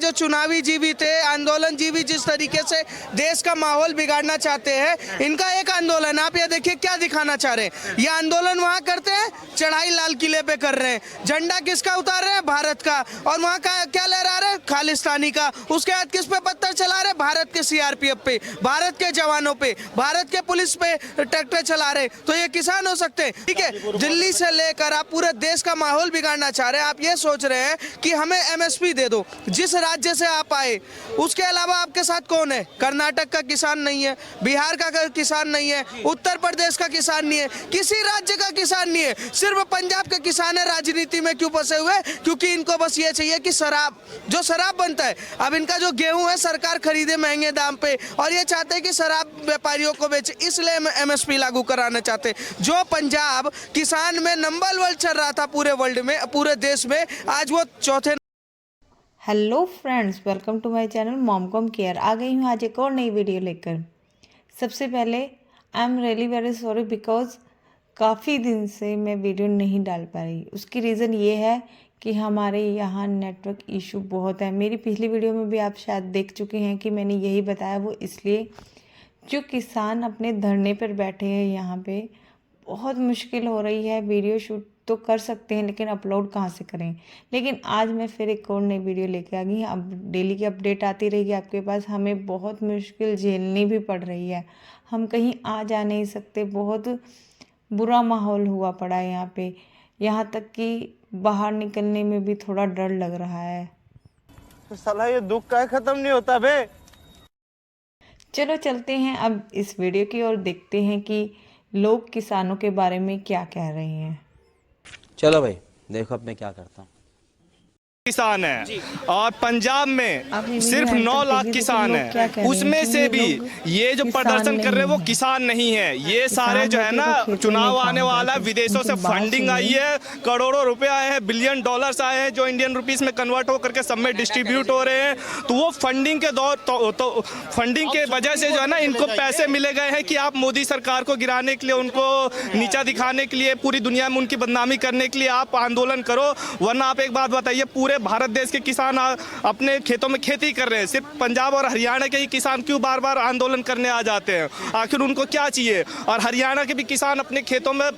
जो चुनावी जीवी थे, आंदोलन जीवी जिस तरीके से देश का माहौल बिगाड़ना चाहते हैं, इनका एक आंदोलन, आप ये देखिए क्या दिखाना चाह रहे हैं। ये आंदोलन वहाँ करते हैं, चढ़ाई लाल किले पे कर रहे हैं, झंडा किसका उतार रहे हैं? भारत का। और वहाँ का क्या लहरा रहे हैं? खालिस्तानी का। उसके बाद किस पे पत्थर चला रहे? भारत के सीआरपीएफ पे, भारत के जवानों पे, भारत के पुलिस पे ट्रैक्टर चला रहे। तो ये किसान हो सकते हैं? ठीक है, दिल्ली से लेकर आप पूरे देश का माहौल बिगाड़ना चाह रहे हैं। आप ये सोच रहे हैं कि हमें एमएसपी दे दो। जिस राज्य से आप आए उसके अलावा आपके साथ कौन है? कर्नाटक का किसान नहीं है, बिहार का किसान नहीं है, उत्तर प्रदेश का किसान नहीं है, किसी राज्य का किसान नहीं है, सिर्फ पंजाब के किसान है। राजनीति में क्यों फंसे हुए? क्योंकि इनको बस ये चाहिए कि शराब, जो शराब बनता है, अब इनका जो गेहूं है सरकार खरीदे महंगे दाम पे, और ये चाहते हैं कि शराब व्यापारियों को बेचे, इसलिए एमएसपी लागू कराना चाहते हैं। जो पंजाब किसान में नंबर 1 चल रहा था पूरे वर्ल्ड में, पूरे देश में, आज वो चौथे। Hello friends, welcome to my channel Momcom Care. आ गई हूँ आज एक और नई वीडियो लेकर। सबसे पहले I am really very sorry because काफ़ी दिन से मैं वीडियो नहीं डाल पा रही। उसकी रीज़न ये है कि हमारे यहाँ नेटवर्क इशू बहुत है। मेरी पिछली वीडियो में भी आप शायद देख चुके हैं कि मैंने यही बताया। वो इसलिए जो किसान अपने धरने पर बैठे हैं यहाँ पे, बहुत मुश्किल हो रही है। वीडियो शूट तो कर सकते हैं लेकिन अपलोड कहाँ से करें। लेकिन आज मैं फिर एक और नई वीडियो लेके आ गई। अब डेली की अपडेट आती रहेगी आपके पास। हमें बहुत मुश्किल झेलनी भी पड़ रही है, हम कहीं आ जा नहीं सकते। बहुत बुरा माहौल हुआ पड़ा है यहाँ पे, यहाँ तक कि बाहर निकलने में भी थोड़ा डर लग रहा है। तो साला ये दुख का खत्म नहीं होता बे। चलो चलते हैं अब इस वीडियो की ओर, देखते हैं कि लोग किसानों के बारे में क्या कह रहे हैं। चलो भाई देखो अब मैं क्या करता हूँ। किसान है और पंजाब में सिर्फ 9 लाख किसान है, उसमें से भी ये जो प्रदर्शन कर रहे हैं वो किसान नहीं है। ये सारे जो है ना, चुनाव आने वाला, विदेशों से फंडिंग आई है, करोड़ों रुपए आए हैं, बिलियन डॉलर्स आए हैं जो इंडियन रुपीस में कन्वर्ट होकर के सब में डिस्ट्रीब्यूट हो रहे हैं। तो वो फंडिंग के दौर फंडिंग के वजह से जो है ना, इनको पैसे मिले गए हैं कि आप मोदी सरकार को गिराने के लिए, उनको नीचा दिखाने के लिए, पूरी दुनिया में उनकी बदनामी करने के लिए आप आंदोलन करो। वरना आप एक बात बताइए, पूरे भारत देश के किसान अपने खेतों में खेती कर रहे हैं। सिर्फ पंजाब और हरियाणा के ही किसान क्यों बार बार आंदोलन करने आ जाते हैं? आखिर उनको क्या चाहिए? और हरियाणा के भी किसान अपने खेतों में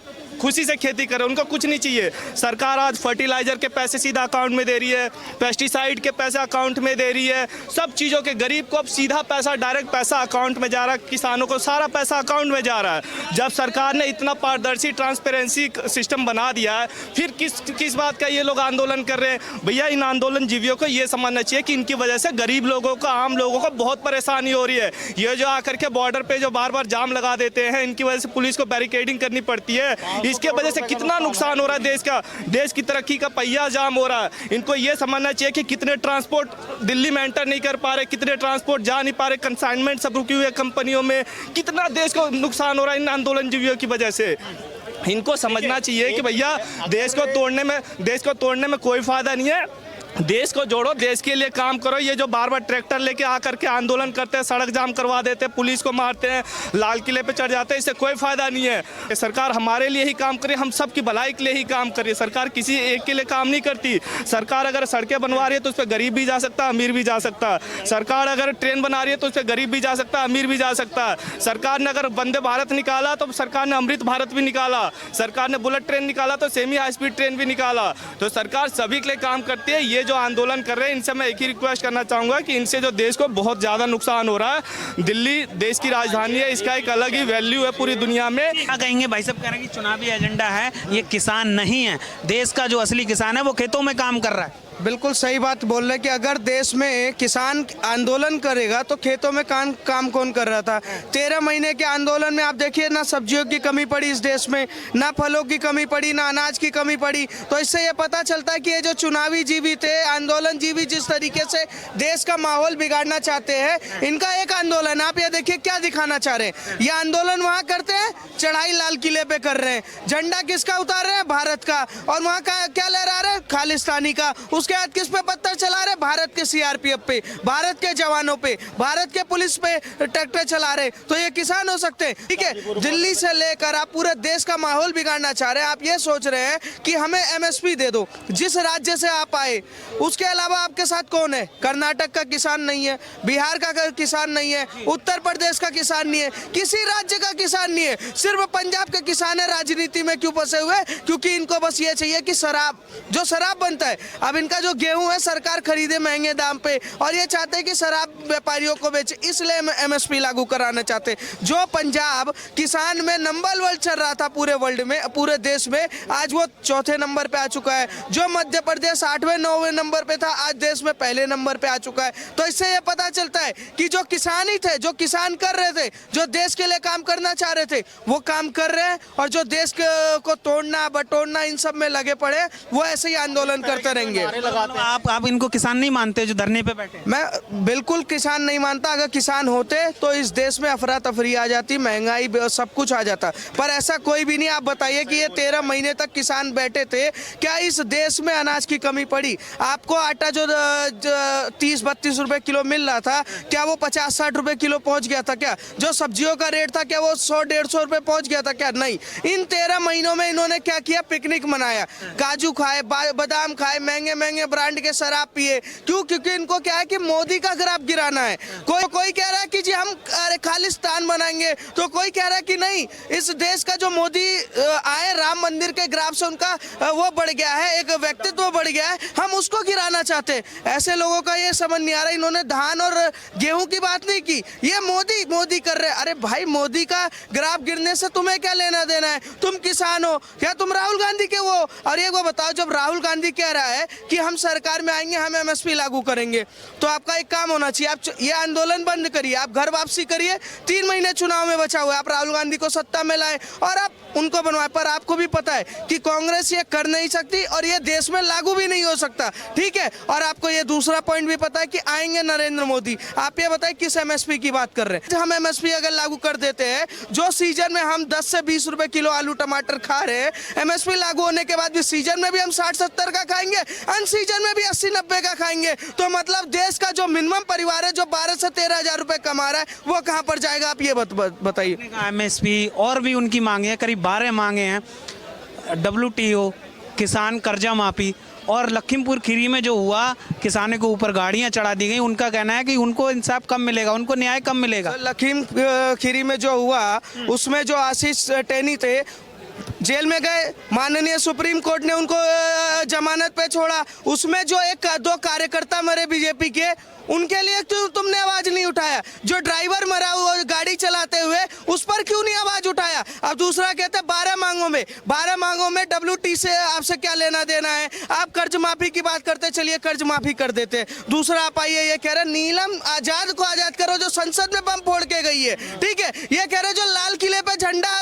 खुशी से खेती कर रहे हैं, उनको कुछ नहीं चाहिए। सरकार आज फर्टिलाइजर के पैसे सीधा अकाउंट में दे रही है, पेस्टिसाइड के पैसे अकाउंट में दे रही है, सब चीज़ों के गरीब को अब सीधा पैसा, डायरेक्ट पैसा अकाउंट में जा रहा है, किसानों को सारा पैसा अकाउंट में जा रहा है। जब सरकार ने इतना पारदर्शी ट्रांसपेरेंसी सिस्टम बना दिया है, फिर किस बात का ये लोग आंदोलन कर रहे हैं? भैया इन आंदोलन जीवियों को ये समझना चाहिए कि इनकी वजह से गरीब लोगों को, आम लोगों को बहुत परेशानी हो रही है। ये जो आकर के बॉर्डर पे जो बार बार जाम लगा देते हैं, इनकी वजह से पुलिस को बैरिकेडिंग करनी पड़ती है। इसके वजह से कितना नुकसान हो रहा है देश का, देश की तरक्की का पहिया जाम हो रहा है। इनको ये समझना चाहिए कि कितने ट्रांसपोर्ट दिल्ली में एंटर नहीं कर पा रहे, कितने ट्रांसपोर्ट जा नहीं पा रहे, कंसाइनमेंट सब रुकी हुई है कंपनियों में, कितना देश को नुकसान हो रहा है इन आंदोलन जीवियों की वजह से। इनको समझना चाहिए कि भैया देश को तोड़ने में कोई फायदा नहीं है। देश को जोड़ो, देश के लिए काम करो। ये जो बार बार ट्रैक्टर लेके आकर के आंदोलन करते हैं, सड़क जाम करवा देते हैं, पुलिस को मारते हैं, लाल किले पे चढ़ जाते हैं, इससे कोई फायदा नहीं है। सरकार हमारे लिए ही काम करे, हम सब की भलाई के लिए ही काम करे। सरकार किसी एक के लिए काम नहीं करती। सरकार अगर सड़कें बनवा रही है तो उस पर गरीब भी जा सकता है, अमीर भी जा सकता है। सरकार अगर ट्रेन बना रही है तो उस पर गरीब भी जा सकता है, अमीर भी जा सकता है। सरकार ने अगर वंदे भारत निकाला तो सरकार ने अमृत भारत भी निकाला। सरकार ने बुलेट ट्रेन निकाला तो सेमी हाई स्पीड ट्रेन भी निकाला। तो सरकार सभी के लिए काम करती है। ये जो आंदोलन कर रहे हैं, इनसे मैं एक ही रिक्वेस्ट करना चाहूंगा कि इनसे जो देश को बहुत ज्यादा नुकसान हो रहा है। दिल्ली देश की राजधानी है, इसका एक अलग ही वैल्यू है पूरी दुनिया में। क्या कहेंगे भाई साहब? कह रहे हैं कि चुनावी एजेंडा है, ये किसान नहीं है। देश का जो असली किसान है वो खेतों में काम कर रहा है। बिल्कुल सही बात बोल रहे हैं कि अगर देश में किसान आंदोलन करेगा तो खेतों में काम कौन कर रहा था? 13 महीने के आंदोलन में आप देखिए, ना सब्जियों की कमी पड़ी इस देश में, ना फलों की कमी पड़ी, ना अनाज की कमी पड़ी। तो इससे ये पता चलता है कि ये जो चुनावी जीवी थे, आंदोलन जीवी जिस तरीके से देश का माहौल बिगाड़ना चाहते हैं, इनका एक आंदोलन, आप ये देखिए क्या दिखाना चाह रहे हैं। ये आंदोलन वहाँ करते हैं, चढ़ाई लाल किले पे कर रहे हैं, झंडा किसका उतार रहे हैं? भारत का। और वहाँ का क्या लहरा रहे हैं? खालिस्तानी का। उसके बाद किस पे पत्थर चला रहे? भारत के सीआरपीएफ पे, भारत के जवानों पे, भारत के पुलिस पे ट्रैक्टर चला रहे। तो ये किसान हो सकते हैं? ठीक है, दिल्ली से लेकर आप पूरे देश का माहौल बिगाड़ना चाह रहे हैं। आप ये सोच रहे हैं कि हमें एमएसपी दे दो। जिस राज्य से आप आए उसके अलावा आपके साथ कौन है? कर्नाटक का किसान नहीं है, बिहार का किसान नहीं है, उत्तर प्रदेश का किसान नहीं है, किसी राज्य का किसान नहीं है, सिर्फ पंजाब के किसान है। राजनीति में क्यों फंसे हुए? क्योंकि इनको बस ये चाहिए कि शराब, जो शराब बनता है, अब इनका जो गेहूं है सरकार खरीदे महंगे दाम पे, और ये चाहते हैं कि शराब व्यापारियों को बेचे, इसलिए एमएसपी लागू कराना चाहते हैं। जो पंजाब किसान में नंबर 1 चल रहा था पूरे वर्ल्ड में, पूरे देश में, आज वो 4थे नंबर पे आ चुका है। जो मध्य प्रदेश 8वें 9वें नंबर पे था, आज देश में पहले नंबर पे आ चुका है। तो इससे ये पता चलता है कि जो किसान ही थे, जो किसान कर रहे थे, जो देश के लिए काम करना चाह रहे थे, वो काम कर रहे हैं, और जो देश को तोड़ना बटोरना इन सब में लगे पड़े, वो ऐसे ही आंदोलन करते रहेंगे। आप इनको किसान नहीं मानते जो धरने पे बैठे हैं? मैं बिल्कुल किसान नहीं मानता। अगर किसान होते तो इस देश में अफरा तफरी आ जाती, महंगाई सब कुछ आ जाता, पर ऐसा कोई भी नहीं। आप बताइए कि ये 13 महीने तक किसान बैठे थे, क्या इस देश में अनाज की कमी पड़ी? आपको आटा जो 30-32 रुपए किलो मिल रहा था, क्या वो 50-60 रुपए किलो पहुंच गया था? क्या जो सब्जियों का रेट था, क्या वो 100-150 रुपए पहुंच गया था? क्या नहीं। इन 13 महीनों में इन्होंने क्या किया? पिकनिक मनाया, काजू खाए, बादाम खाए, महंगे महंगे ब्रांड के शराब पिए। क्यों? क्योंकि इनको क्या है कि मोदी का ग्राफ गिराना है। कोई कह रहा है कि जी हम खालिस्तान बनाएंगे, तो कोई कह रहा है कि नहीं, इस देश का जो मोदी आए, राम मंदिर के ग्राफ से उनका वो बढ़ गया है, एक व्यक्तित्व बढ़ गया है, हम उसको गिराना चाहते हैं। ऐसे लोगों का ये समझ नहीं आ रहा। इन्होंने धान और गेहूं की बात नहीं की, ये मोदी कर रहे हैं। अरे भाई, मोदी का ग्राफ गिरने से तुम्हें क्या लेना देना है? तुम किसान हो क्या? तुम राहुल गांधी के वो? और ये वो बताओ, जब राहुल गांधी कह रहा है कि हम सरकार में आएंगे, हम एमएसपी लागू करेंगे, तो आपका एक काम होना चाहिए, आप ये आंदोलन बंद करिए, आप घर वापसी करिए। 3 महीने चुनाव में बचा हुआ है, आप राहुल गांधी को सत्ता में लाए और आप उनको बनवाए। पर आपको भी पता है कि कांग्रेस ये कर नहीं सकती और ये देश में लागू भी नहीं हो सकता। ठीक है, और आपको ये दूसरा पॉइंट भी पता है कि आएंगे नरेंद्र मोदी। आप ये बताएं किस एमएसपी की बात कर रहे हैं? हम एमएसपी अगर लागू कर देते हैं, जो सीजन में हम 10 से 20 रुपए किलो आलू टमाटर खा रहे हैं, एमएसपी लागू होने के बाद भी सीजन में भी हम 60-70 का खाएंगे, अन सीजन में भी 80-90 का खाएंगे। तो मतलब देश का जो मिनिमम परिवार है, जो 12 से 13 हजार रुपए कमा रहा है, वो कहाँ पर जाएगा? आप ये बताइए। एमएसपी और भी उनकी मांगे हैं, करीब 12 मांगे हैं, WTO, किसान कर्जा माफी, और लखीमपुर खीरी में जो हुआ, किसानों के ऊपर गाड़ियां चढ़ा दी गई। उनका कहना है कि उनको इंसाफ कब मिलेगा, उनको न्याय कब मिलेगा? लखीम खीरी में जो हुआ, उसमें जो आशीष टेनी थे, जेल में गए, माननीय सुप्रीम कोर्ट ने उनको जमानत पे छोड़ा। उसमें जो 1-2 कार्यकर्ता मरे बीजेपी के, उनके लिए तुमने आवाज नहीं उठाया। जो ड्राइवर मरा हुआ गाड़ी चलाते हुए, उस पर क्यों नहीं आवाज उठाया? अब दूसरा कहते हैं 12 मांगों में WT से आपसे क्या लेना देना है? आप कर्ज माफी की बात करते, चलिए कर्ज माफी कर देते हैं। दूसरा आप आइए, ये कह रहे नीलम आजाद को आजाद करो, जो संसद में बम फोड़ के गई है। ठीक है, ये कह रहे जो लाल किले पे झंडा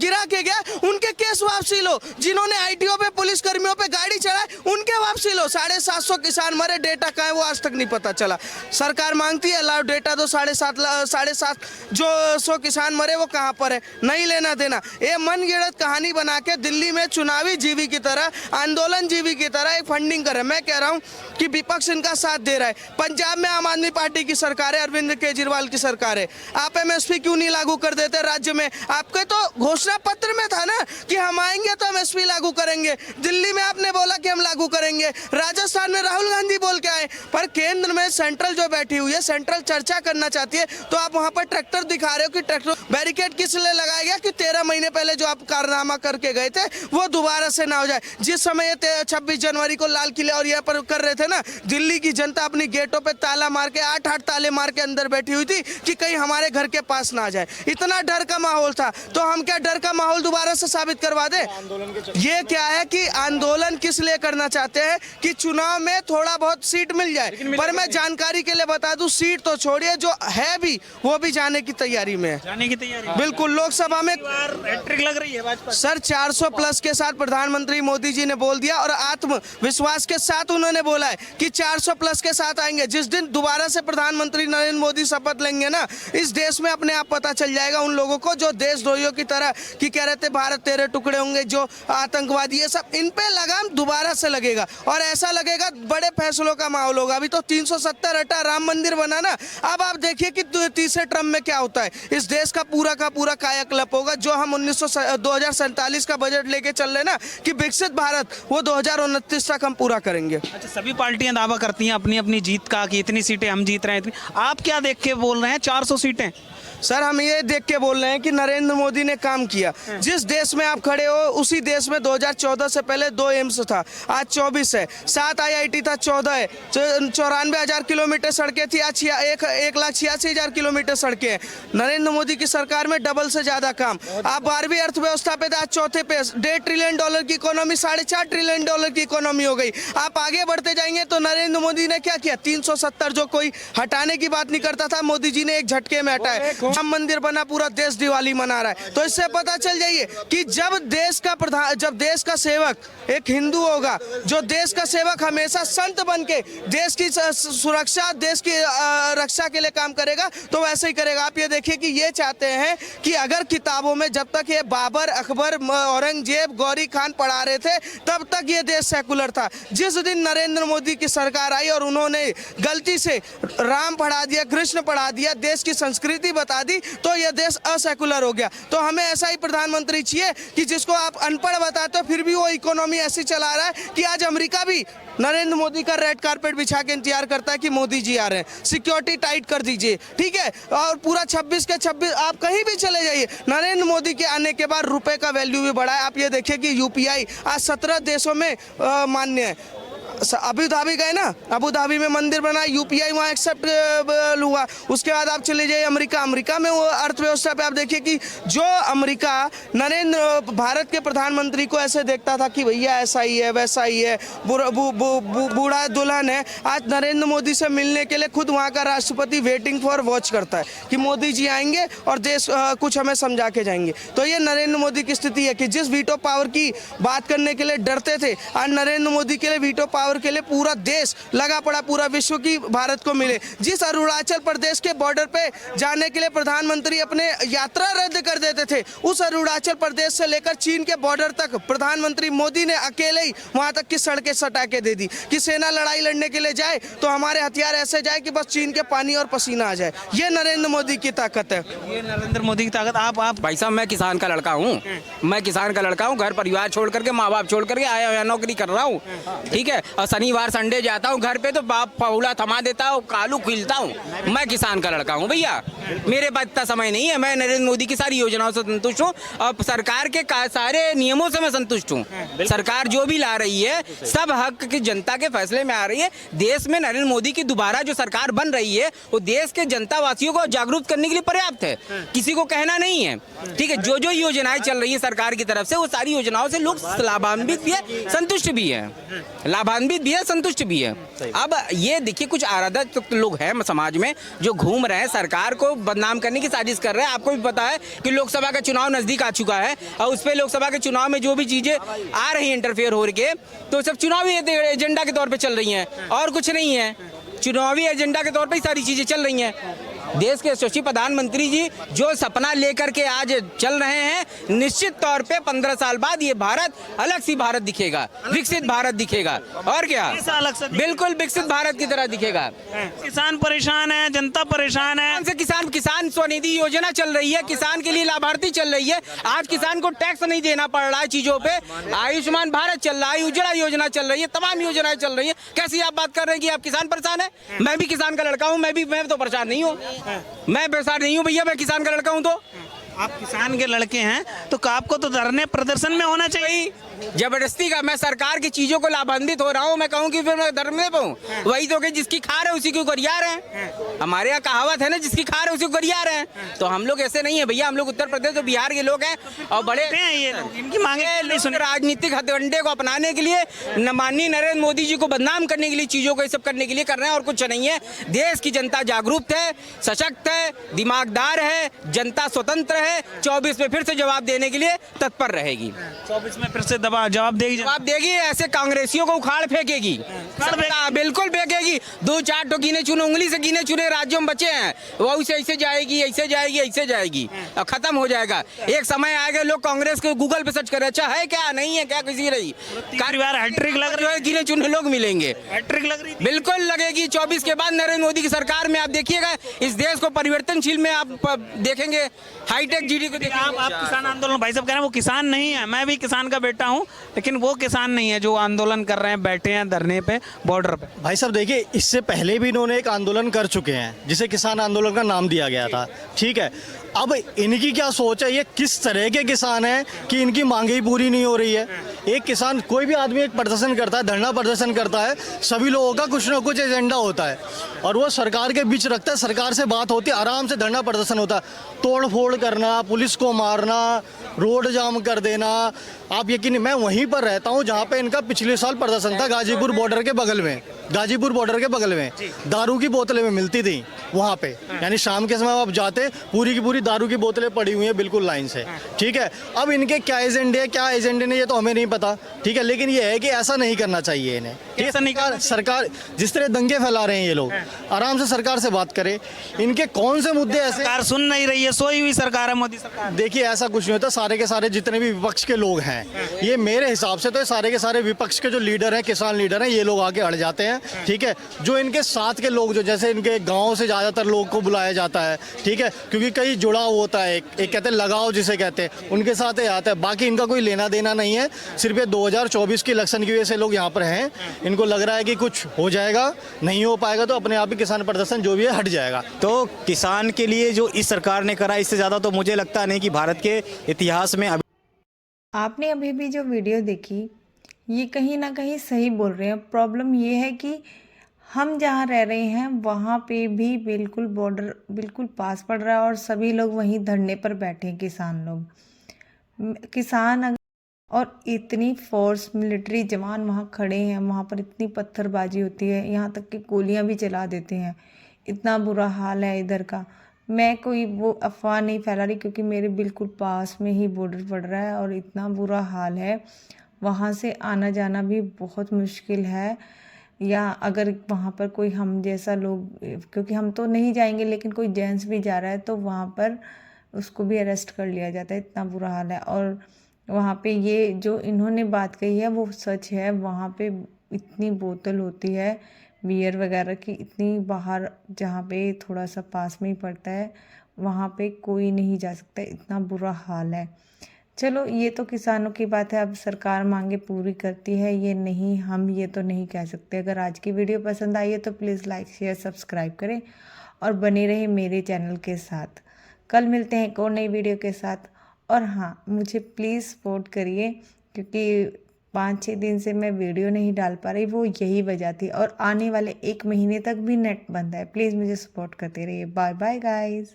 गिरा के गया, उनके केस वापसी लो। जिन्होंने ITO पे पुलिस कर्मियों पे गाड़ी चढ़ाई, उनके वापसी लो। 750 किसान मरे, डेटा कहाँ है वो आज तक नहीं पता चला। सरकार मांगती है लाओ डेटा दो, 7.5 जो 100 किसान मरे वो कहाँ पर है? नहीं लेना देना। ये मन गिड़त कहानी बना के दिल्ली में चुनावी जीवी की तरह, आंदोलन जीवी की तरह एक फंडिंग कर रहे हैं। मैं कह रहा हूँ कि विपक्ष इनका साथ दे रहा है। पंजाब में आम आदमी पार्टी की सरकार है, अरविंद केजरीवाल की सरकार है। आप एमएसपी क्यों नहीं लागू कर देते राज्य में? आपके तो घोषणा पत्र में था ना कि हम आएंगे तो एमएसपी लागू करेंगे। दिल्ली में आपने बोला कि हम लागू करेंगे, राजस्थान में राहुल गांधी बोल के आए, पर केंद्र में सेंट्रल जो बैठी हुई है, सेंट्रल चर्चा करना चाहती है, तो आप वहां पर ट्रैक्टर दिखा रहे हो कि ट्रैक्टर बैरिकेड किस लिए लगाया गया कि 13 महीने पहले जो आप कारनामा करके गए थे वो दोबारा से ना हो जाए। जिस समय 26 जनवरी को लाल किले और यहाँ पर कर रहे थे ना, दिल्ली की जनता अपनी गेटों पे ताला मार के 8-8 ताले मार के अंदर बैठी हुई थी कि कहीं हमारे घर के पास ना आ जाए। इतना डर का माहौल था। तो हम क्या डर का माहौल दोबारा से साबित करवा दे? ये क्या है कि आंदोलन किस लिए करना चाहते हैं कि चुनाव में थोड़ा बहुत सीट मिल जाए। पर मैं जानकारी के लिए बता दूं, सीट तो छोड़िए, जो है भी वो भी जाने की तैयारी में है। जाने की तैयारी बिल्कुल। लोकसभा में हैट्रिक लग रही है भाजपा सर, 400 प्लस के साथ प्रधानमंत्री मोदी जी ने बोल दिया और आत्मविश्वास के साथ उन्होंने बोला है कि 400 प्लस के साथ आएंगे। जिस दिन दोबारा से प्रधानमंत्री नरेंद्र मोदी शपथ लेंगे ना, इस देश में अपने आप पता चल जाएगा उन लोगों को जो देशद्रोहियों की तरह कि कह रहे थे भारत तेरे टुकड़े होंगे, जो आतंकवादी, ये सब इन पे लगाम दोबारा से लगेगा और ऐसा लगेगा बड़े फैसलों का माहौल होगा। अभी तो 370 हटा, राम मंदिर बना ना, अब आप देखिए कि तीसरे ट्रम में क्या होता है। इस देश का पूरा कायाकल्प होगा। जो हम 2047 का बजट लेके चल रहे ना कि विकसित भारत, वो 2029 तक हम पूरा करेंगे। अच्छा, सभी पार्टियां दावा करती हैं अपनी अपनी जीत का कि इतनी सीटें हम जीत रहे हैं, इतनी। आप क्या देख के बोल रहे हैं 400 सीटें? सर हम ये देख के बोल रहे हैं कि नरेंद्र मोदी ने काम किया। जिस देश में आप खड़े हो उसी देश में 2014 से पहले 2 एम्स था, आज 24 है, 7 IIT था, 14 है, 94,000 किलोमीटर सड़कें थी, आज 1,86,000 किलोमीटर सड़कें हैं। नरेंद्र मोदी की सरकार में डबल से ज्यादा काम। आप 12वीं अर्थव्यवस्था पे थे, आज चौथे पे, $1.5 ट्रिलियन की इकोनॉमी, $4.5 ट्रिलियन की इकोनॉमी हो गई। आप आगे बढ़ते जाएंगे तो नरेंद्र मोदी ने क्या किया, 370 जो कोई हटाने की बात नहीं करता था, मोदी जी ने एक झटके में हटाया। राम मंदिर बना, पूरा देश दिवाली मना रहा है। तो इससे पता चल जाइए कि जब देश का सेवक एक हिंदू होगा, जो देश का सेवक हमेशा संत बन के देश की सुरक्षा, देश की रक्षा के लिए काम करेगा, तो वैसे ही करेगा। आप ये देखिए कि ये चाहते हैं कि अगर किताबों में जब तक ये बाबर, अकबर, औरंगजेब, गौरी खान पढ़ा रहे थे, तब तक ये देश सेकुलर था। जिस दिन नरेंद्र मोदी की सरकार आई और उन्होंने गलती से राम पढ़ा दिया, कृष्ण पढ़ा दिया, देश की संस्कृति बता दी, तो यह देश असेकुलर हो गया। तो हमें ऐसा ही प्रधानमंत्री चाहिए कि जिसको आप अनपढ़ बताते हो फिर भी वो इकोनॉमी ऐसी चला रहा है कि आज अमेरिका भी नरेंद्र मोदी का रेड कारपेट बिछा के इंतजार करता है कि मोदी जी आ रहे हैं, सिक्योरिटी टाइट कर दीजिए, ठीक है। और पूरा 26 के 26 आप कहीं भी चले जाइए, नरेंद्र मोदी के आने के बाद रुपए का वैल्यू भी बढ़ा है। आप ये देखिए कि UPI आज 17 देशों में मान्य है। अबू धाबी गए ना, अबू धाबी में मंदिर बना, UPI वहाँ एक्सेप्ट हुआ। उसके बाद आप चले जाइए अमेरिका में वो अर्थव्यवस्था पे आप देखिए कि जो अमेरिका भारत के प्रधानमंत्री को ऐसे देखता था कि भैया ऐसा ही है, वैसा ही है, बूढ़ा दुल्हन है, आज नरेंद्र मोदी से मिलने के लिए खुद वहाँ का राष्ट्रपति वेटिंग फॉर वॉच करता है कि मोदी जी आएंगे और देश कुछ हमें समझा के जाएंगे। तो ये नरेंद्र मोदी की स्थिति है कि जिस वीटो पावर की बात करने के लिए डरते थे, आज नरेंद्र मोदी के लिए वीटो पावर के लिए पूरा देश लगा पड़ा, पूरा विश्व की भारत को मिले। जिस अरुणाचल प्रदेश के बॉर्डर पे जाने के लिए प्रधानमंत्री अपने यात्रा रद्द कर देते थे, उस अरुणाचल प्रदेश से लेकर चीन के बॉर्डर तक प्रधानमंत्री मोदी ने अकेले ही वहां तक की सड़कें सटा के दे दी कि सेना लड़ाई लड़ने के लिए जाए तो हमारे हथियार ऐसे जाए कि बस चीन के पानी और पसीना आ जाए। ये नरेंद्र मोदी की ताकत है। ये नरेंद्र मोदी की ताकत। आप भाई साहब, मैं किसान का लड़का हूँ, मैं किसान का लड़का हूँ, घर परिवार छोड़ करके, माँ बाप छोड़ करके आया हुआ नौकरी कर रहा हूँ, ठीक है। और शनिवार संडे जाता हूँ घर पे तो बाप पौला थमा देता हूँ, कालू खिलता हूँ। मैं किसान का लड़का हूँ भैया, मेरे पास इतना समय नहीं है। मैं नरेंद्र मोदी की सारी योजनाओं से संतुष्ट हूँ और सरकार के सारे नियमों से मैं संतुष्ट हूँ। सरकार जो भी ला रही है सब हक की जनता के फैसले में आ रही है। देश में नरेंद्र मोदी की दोबारा जो सरकार बन रही है वो देश के जनता वासियों को जागरूक करने के लिए पर्याप्त है, किसी को कहना नहीं है, ठीक है। जो जो योजनाएं चल रही है सरकार की तरफ से, वो सारी योजनाओं से लोग लाभान्वित भी है, संतुष्ट भी है, लाभान्वित भी है, संतुष्ट भी है। अब ये देखिए कुछ अराजक लोग हैं समाज में जो घूम रहे हैं, सरकार को बदनाम करने की साजिश कर रहे हैं। आपको भी पता है कि लोकसभा का चुनाव नजदीक आ चुका है और उस पे लोकसभा के चुनाव में जो भी चीजें आ रही हैं इंटरफेयर हो के, तो सब चुनावी एजेंडा के तौर पे चल रही हैं और कुछ नहीं है। चुनावी एजेंडा के तौर पे सारी चीजें चल रही हैं। देश के यशस्वी प्रधानमंत्री जी जो सपना लेकर के आज चल रहे हैं, निश्चित तौर पे 15 साल बाद ये भारत अलग सी भारत दिखेगा, विकसित भारत दिखेगा। और क्या, बिल्कुल विकसित भारत की तरह दिखेगा। किसान परेशान है, जनता परेशान है। किसान स्वनिधि योजना चल रही है, किसान के लिए लाभार्थी चल रही है। आज किसान को टैक्स नहीं देना पड़ रहा है चीजों पे। आयुष्मान भारत चल रहा है, उज्ज्वला योजना चल रही है, तमाम योजनाएं चल रही है। कैसी आप बात कर रहे हैं कि आप किसान परेशान है? मैं भी किसान का लड़का हूँ, मैं तो परेशान नहीं हूँ, मैं परेशान नहीं हूँ भैया, मैं किसान का लड़का हूँ। तो आप किसान के लड़के हैं तो आपको तो धरने प्रदर्शन में होना चाहिए। जबरदस्ती का मैं सरकार की चीजों को लाभान्वित हो रहा हूँ, मैं कहूँ कि फिर मैं धर्म में पाऊँ? वही तो कि जिसकी खार है उसी को गरिया रहे हैं। हमारे यहाँ कहावत है ना, जिसकी खार है उसी को गरिया रहे हैं। तो हम लोग ऐसे नहीं है भैया, हम लोग उत्तर प्रदेश और बिहार के लोग हैं और बड़े ये इनकी मांगे राजनीतिक हथकंडे को अपनाने के लिए, माननीय नरेंद्र मोदी जी को बदनाम करने के लिए, चीजों को ये सब करने के लिए कर रहे हैं और कुछ नहीं है। देश की जनता जागरूक है, सशक्त है, दिमागदार है, जनता स्वतंत्र है। 24 में फिर से जवाब देने के लिए तत्पर रहेगी। 24 में फिर से जवाब देगी जनता? जवाब देगी, ऐसे कांग्रेसियों को उखाड़ फेंकेगी, बिल्कुल फेंकेगी। 2-4 तो गिने चुने, उंगली से गिने चुने राज्यों में बचे हैं, वो ऐसे जाएगी, ऐसे जाएगी, ऐसे जाएगी, और खत्म हो जाएगा। एक समय आएगा लोग कांग्रेस के गूगल पे सर्च करे, अच्छा है क्या, नहीं है क्या, किसी रही बार हैट्रिक लग रही है, गिने चुने लोग मिलेंगे। हैट्रिक लग रही थी। बिल्कुल लगेगी। 24 के बाद नरेंद्र मोदी की सरकार में आप देखिएगा, इस देश को परिवर्तनशील में आप देखेंगे, हाईटेक जीडी को देखेंगे। आप किसान आंदोलन, भाई साहब कह रहे हैं वो किसान नहीं है, मैं भी किसान का बेटा हूं, लेकिन वो किसान नहीं है जो आंदोलन कर रहे हैं, बैठे हैं धरने पे बॉर्डर पे। भाई साहब देखिए, इससे पहले भी इन्होंने एक आंदोलन कर चुके हैं जिसे किसान आंदोलन का नाम दिया गया था, ठीक है। अब इनकी क्या सोच है, ये किस तरह के किसान हैं कि इनकी मांगे ही पूरी नहीं हो रही है। एक किसान, कोई भी आदमी एक प्रदर्शन करता है, धरना प्रदर्शन करता है, सभी लोगों का कुछ ना कुछ एजेंडा होता है और वो सरकार के बीच रखता है, सरकार से बात होती है, आराम से धरना प्रदर्शन होता है। तोड़ फोड़ करना, पुलिस को मारना, रोड जाम कर देना, आप यकीन, मैं वहीं पर रहता हूँ जहाँ पे इनका पिछले साल प्रदर्शन था, गाजीपुर बॉर्डर के बगल में, गाजीपुर बॉर्डर के बगल में दारू की बोतलें में मिलती थी वहाँ पे, यानी शाम के समय आप जाते, पूरी की पूरी दारू की बोतलें पड़ी हुई हैं बिल्कुल लाइन से, ठीक है। अब इनके क्या एजेंडे, क्या एजेंडे नहीं, ये तो हमें नहीं पता, ठीक है, लेकिन ये है कि ऐसा नहीं करना चाहिए इन्हें, ठीक है। सरकार जिस तरह दंगे फैला रहे हैं ये लोग, आराम से सरकार से बात करे, इनके कौन से मुद्दे ऐसे, सरकार सुन नहीं रही है, सोई हुई सरकार है मोदी सरकार। देखिए ऐसा कुछ नहीं होता, सारे के सारे जितने भी विपक्ष के लोग हैं, ये मेरे हिसाब से तो सारे के सारे विपक्ष के जो लीडर हैं, किसान लीडर हैं, ये लोग आके अड़ जाते हैं, ठीक है। जो इनके साथ के लोग, जो जैसे इनके गांव से ज़्यादातर लोग को बुलाया जाता है, ठीक है, क्योंकि कई जुड़ाव होता है, एक कहते हैं लगाव जिसे कहते हैं, उनके साथ ये आता है, बाकी इनका कोई लेना देना नहीं है। सिर्फ ये 2024 के इलेक्शन की वजह से लोग यहाँ पर हैं, इनको लग रहा है कि कुछ हो जाएगा, नहीं हो पाएगा तो अपने आप ही किसान प्रदर्शन जो भी है हट जाएगा। तो किसान के लिए जो इस सरकार ने करा, इससे ज़्यादा तो मुझे लगता नहीं कि भारत के इतिहास में आपने अभी भी जो वीडियो देखी, ये कहीं ना कहीं सही बोल रहे हैं। प्रॉब्लम ये है कि हम जहाँ रह रहे हैं वहाँ पे भी बिल्कुल बॉर्डर बिल्कुल पास पड़ रहा है और सभी लोग वहीं धरने पर बैठे हैं, किसान लोग, किसान और इतनी फोर्स मिलिट्री जवान वहाँ खड़े हैं, वहाँ पर इतनी पत्थरबाजी होती है, यहाँ तक कि गोलियाँ भी चला देते हैं। इतना बुरा हाल है इधर का। मैं कोई वो अफवाह नहीं फैला रही, क्योंकि मेरे बिल्कुल पास में ही बॉर्डर पड़ रहा है और इतना बुरा हाल है, वहाँ से आना जाना भी बहुत मुश्किल है। या अगर वहाँ पर कोई हम जैसा लोग, क्योंकि हम तो नहीं जाएंगे, लेकिन कोई जेंट्स भी जा रहा है तो वहाँ पर उसको भी अरेस्ट कर लिया जाता है, इतना बुरा हाल है। और वहाँ पे ये जो इन्होंने बात कही है वो सच है, वहाँ पे इतनी बोतल होती है बियर वगैरह की, इतनी बाहर, जहाँ पे थोड़ा सा पास में ही पड़ता है वहाँ पे कोई नहीं जा सकता, इतना बुरा हाल है। चलो ये तो किसानों की बात है, अब सरकार मांगे पूरी करती है ये नहीं, हम ये तो नहीं कह सकते। अगर आज की वीडियो पसंद आई है तो प्लीज़ लाइक शेयर सब्सक्राइब करें और बने रहे मेरे चैनल के साथ। कल मिलते हैं एक और नई वीडियो के साथ। और हाँ, मुझे प्लीज़ सपोर्ट करिए, क्योंकि 5-6 दिन से मैं वीडियो नहीं डाल पा रही, वो यही वजह थी। और आने वाले 1 महीने तक भी नेट बंद है। प्लीज़ मुझे सपोर्ट करते रहिए। Bye bye guys.